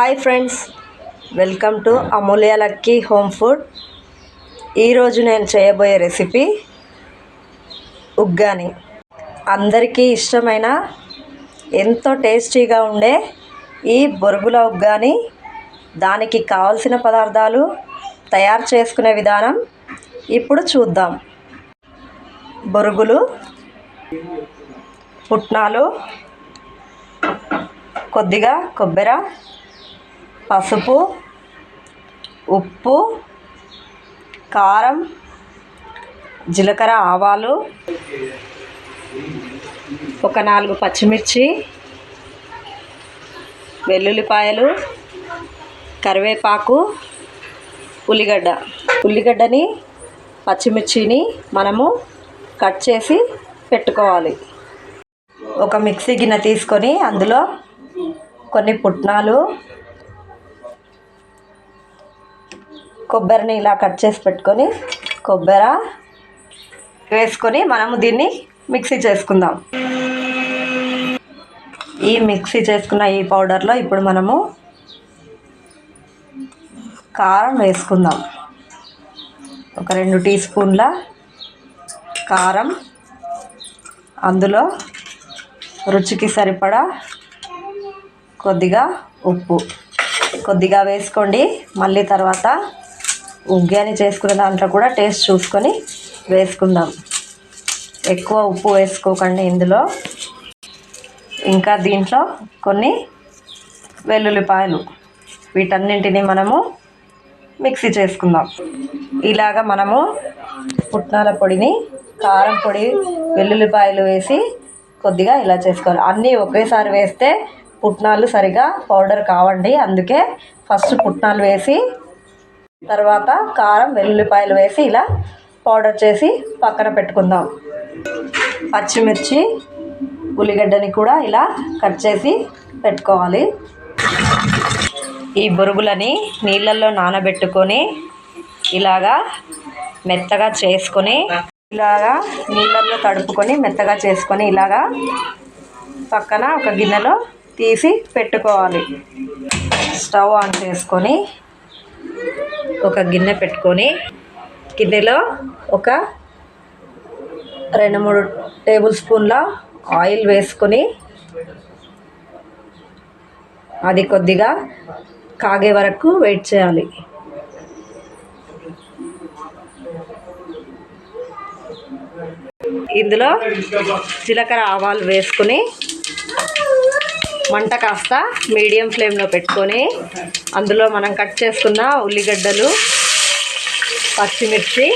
Hi friends, welcome to Amulya lucky home food. ఈరోజు నేను చేయబోయే రెసిపీ ఉగ్గాని. అందరికీ ఇష్టమైన ఎంతో టేస్టీగా ఉండే ఈ బొరుగుల ఉగ్గాని, దానికి కావలసిన పదార్థాలు, తయారు చేసుకునే విధానం ఇప్పుడు చూద్దాం. బొరుగులు, పుట్నాలు, కొద్దిగా కొబ్బరి, పసుపు, ఉప్పు, కారం, జీలకర్ర, ఆవాలు, ఒక 4 పచ్చిమిర్చి, వెల్లుల్లిపాయలు, కరివేపాకు, ఉల్లిగడ్డని పచ్చిమిర్చిని మనము కట్ చేసి పెట్టుకోవాలి. ఒక మిక్సీ గిన్నె తీసుకొని అందులో కొన్ని పుట్నాలు, కొబ్బరిని ఇలా కట్ చేసి పెట్టుకొని కొబ్బరి వేసుకొని మనము దీన్ని మిక్సీ చేసుకుందాం. ఈ మిక్సీ చేసుకున్న ఈ పౌడర్లో ఇప్పుడు మనము కారం వేసుకుందాం. ఒక 2 టీ స్పూన్ల కారం, అందులో రుచికి సరిపడా కొద్దిగా ఉప్పు కొద్దిగా వేసుకోండి. మళ్ళీ తర్వాత ఉగ్గాని చేసుకునే దాంట్లో కూడా టేస్ట్ చూసుకొని వేసుకుందాం. ఎక్కువ ఉప్పు వేసుకోకండి ఇందులో. ఇంకా దీంట్లో కొన్ని వెల్లుల్లిపాయలు, వీటన్నింటినీ మనము మిక్సీ చేసుకుందాం. ఇలాగ మనము పుట్నాల పొడిని, కారం పొడి, వెల్లుల్లిపాయలు వేసి కొద్దిగా ఇలా చేసుకోవాలి. అన్నీ ఒకేసారి వేస్తే పుట్నాలు సరిగా పౌడర్ కావండి. అందుకే ఫస్ట్ పుట్నాలు వేసి తర్వాత కారం, వెల్లుల్లిపాయలు వేసి ఇలా పౌడర్ చేసి పక్కన పెట్టుకుందాం. పచ్చిమిర్చి, ఉల్లిగడ్డని కూడా ఇలా కట్ చేసి పెట్టుకోవాలి. ఈ బొరుగులని నీళ్ళల్లో నానబెట్టుకొని ఇలాగా మెత్తగా చేసుకొని, ఇలాగా నీళ్ళల్లో తడుపుకొని మెత్తగా చేసుకొని ఇలాగా పక్కన ఒక గిన్నెలో తీసి పెట్టుకోవాలి. స్టవ్ ఆన్ చేసుకొని ఒక గిన్నె పెట్టుకొని గిన్నెలో ఒక 2-3 టేబుల్ స్పూన్ల ఆయిల్ వేసుకొని అది కొద్దిగా కాగే వరకు వెయిట్ చేయాలి. ఇందులో జీలకర్ర, ఆవాలు వేసుకొని మంట కాస్త మీడియం ఫ్లేమ్లో పెట్టుకొని అందులో మనం కట్ చేసుకున్న ఉల్లిగడ్డలు, పచ్చిమిర్చి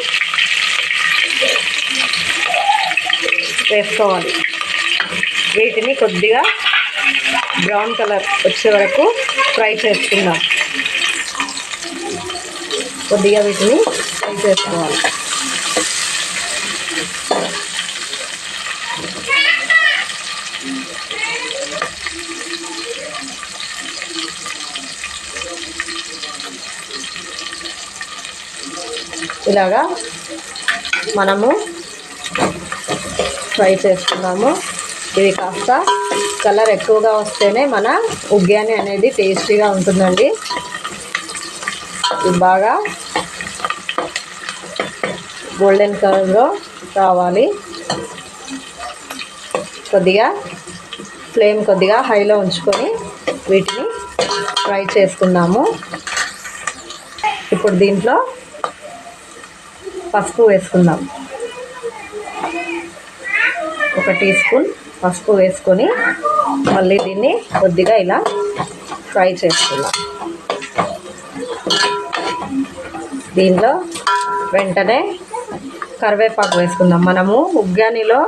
వేసుకోవాలి. వీటిని కొద్దిగా బ్రౌన్ కలర్ వచ్చే వరకు ఫ్రై చేసుకుందాం. కొద్దిగా వీటిని ఫ్రై చేసుకోవాలి. ఇలాగా మనము ఫ్రై చేసుకున్నాము. ఇది కాస్త కలర్ ఎక్కువగా వస్తేనే మన ఉగ్గాని అనేది టేస్టీగా ఉంటుందండి. ఇది బాగా గోల్డెన్ కలర్లో రావాలి. కొద్దిగా ఫ్లేమ్ కొద్దిగా హైలో ఉంచుకొని వీటిని ఫ్రై చేసుకున్నాము. ఇప్పుడు దీంట్లో పసుపు వేసుకుందాం. 1 టీ స్పూన్ పసుపు వేసుకొని మళ్ళీ దీన్ని కొద్దిగా ఇలా ఫ్రై చేసుకుందాం. దీనిలో వెంటనే కరివేపాకు వేసుకుందాం. మనము ఉగ్గానిలో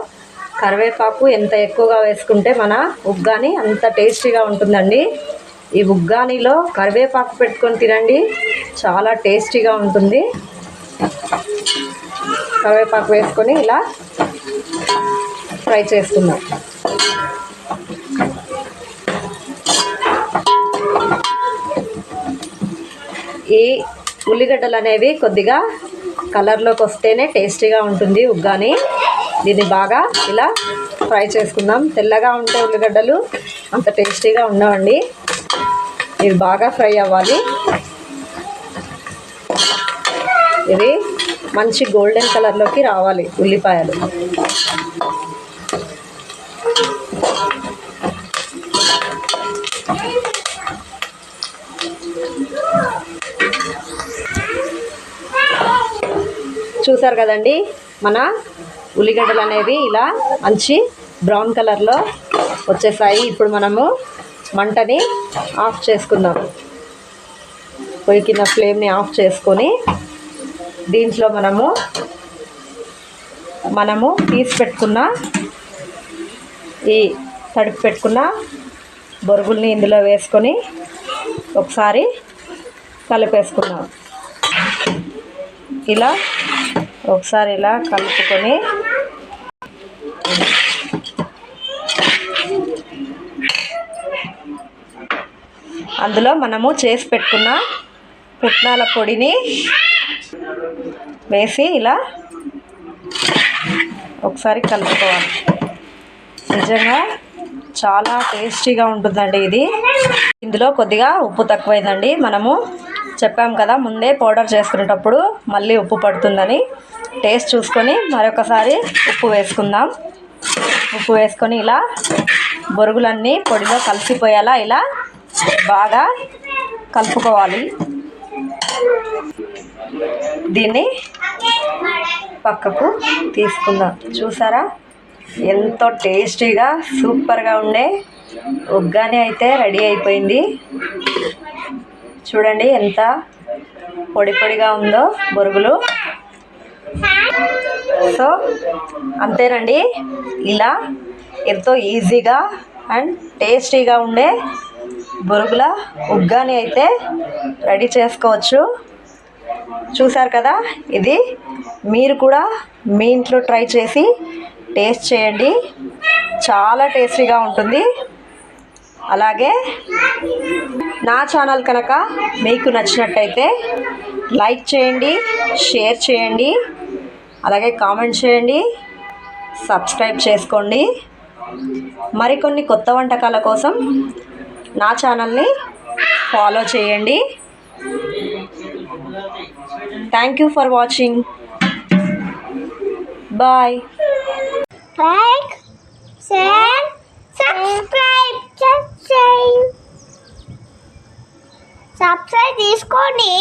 కరివేపాకు ఎంత ఎక్కువగా వేసుకుంటే మన ఉగ్గాని అంత టేస్టీగా ఉంటుందండి. ఈ ఉగ్గానిలో కరివేపాకు పెట్టుకొని తినండి, చాలా టేస్టీగా ఉంటుంది. కరివేపాకు వేసుకొని ఇలా ఫ్రై చేసుకుందాం. ఈ ఉల్లిగడ్డలు అనేవి కొద్దిగా కలర్లోకి వస్తేనే టేస్టీగా ఉంటుంది ఉగ్గాని. దీన్ని బాగా ఇలా ఫ్రై చేసుకుందాం. తెల్లగా ఉంటే ఉల్లిగడ్డలు అంత టేస్టీగా ఉండవండి. ఇది బాగా ఫ్రై అవ్వాలి. ఇది మంచి గోల్డెన్ కలర్లోకి రావాలి ఉల్లిపాయలు. చూసారు కదండి, మన ఉల్లిగడ్డలు అనేవి ఇలా మంచి బ్రౌన్ కలర్లో వచ్చేసాయి. ఇప్పుడు మనము మంటని ఆఫ్ చేసుకుందాం. పొయ్యి కింద ఫ్లేమ్ని ఆఫ్ చేసుకొని దీంట్లో మనము తీసి పెట్టుకున్న ఈ తడిపి పెట్టుకున్న బొరుగుల్ని ఇందులో వేసుకొని ఒకసారి కలిపేసుకున్నాం. ఇలా ఒకసారి ఇలా కలుపుకొని అందులో మనము చేసి పెట్టుకున్న పుట్నాల పొడిని వేసి ఇలా ఒకసారి కలుపుకోవాలి. నిజంగా చాలా టేస్టీగా ఉంటుందండి ఇది. ఇందులో కొద్దిగా ఉప్పు తక్కువైందండి. మనము చెప్పాం కదా ముందే పౌడర్ చేసుకునేటప్పుడు మళ్ళీ ఉప్పు పడుతుందని. టేస్ట్ చూసుకొని మరొకసారి ఉప్పు వేసుకుందాం. ఉప్పు వేసుకొని ఇలా బొరుగులన్నీ పొడిలో కలిసిపోయేలా ఇలా బాగా కలుపుకోవాలి. దీన్ని పక్కకు తీసుకుందాం. చూసారా ఎంతో టేస్టీగా సూపర్గా ఉండే ఉగ్గాని అయితే రెడీ అయిపోయింది. చూడండి ఎంత పొడి పొడిగా ఉందో బొరుగులు. సో అంతేనండి, ఇలా ఎంతో ఈజీగా అండ్ టేస్టీగా ఉండే బొరుగుల ఉగ్గాని అయితే రెడీ చేసుకోవచ్చు. చూసారు కదా, ఇది మీరు కూడా మీ ఇంట్లో ట్రై చేసి టేస్ట్ చేయండి. చాలా టేస్టీగా ఉంటుంది. అలాగే నా ఛానల్ కనుక మీకు నచ్చినట్టయితే లైక్ చేయండి, షేర్ చేయండి, అలాగే కామెంట్ చేయండి, సబ్స్క్రైబ్ చేసుకోండి. మరికొన్ని కొత్త వంటకాల కోసం నా ఛానల్ని ఫాలో చేయండి. Thank you for watching. Bye. Like, share, subscribe తీసుకోండి.